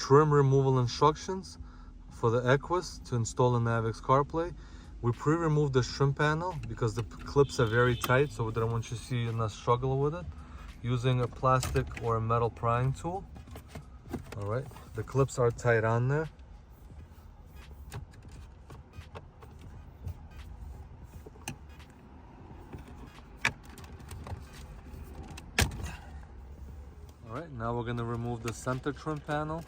trim removal instructions for the Equus to install in NAViKS CarPlay. We pre-removed the trim panel because the clips are very tight, so we didn't want you to see us struggle with it. Using a plastic or a metal prying tool. All right, the clips are tight on there. All right, now we're gonna remove the center trim panel.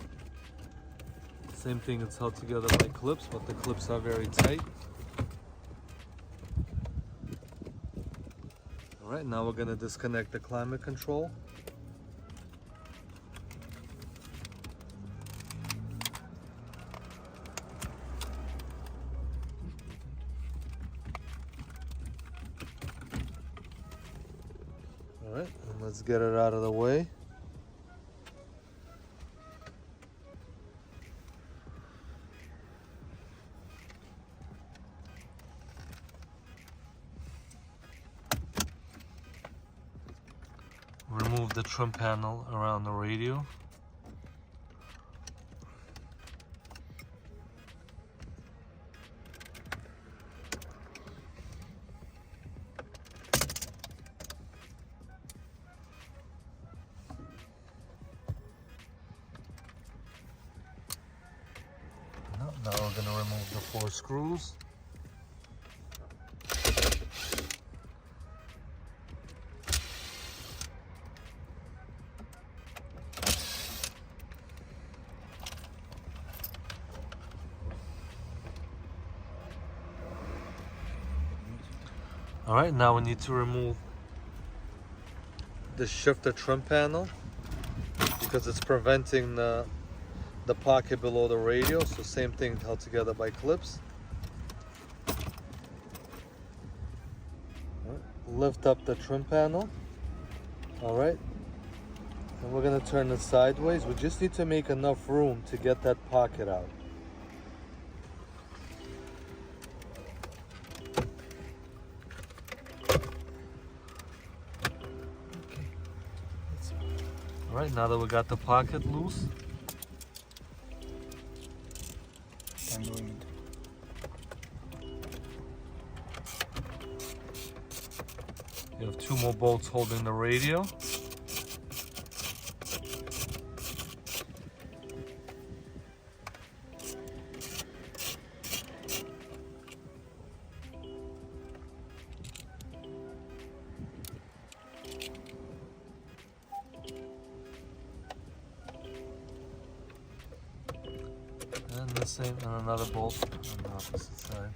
Same thing, it's held together by clips, but the clips are very tight. All right, now we're gonna disconnect the climate control. All right, and let's get it out of the way. Remove the trim panel around the radio. Now we're going to remove the 4 screws. All right, now we need to remove the shifter trim panel because it's preventing the pocket below the radio. So same thing, held together by clips. All right, lift up the trim panel. All right, and we're gonna turn it sideways. We just need to make enough room to get that pocket out. All right, now that we got the pocket loose, you have 2 more bolts holding the radio. And the same, and another bolt on the opposite side.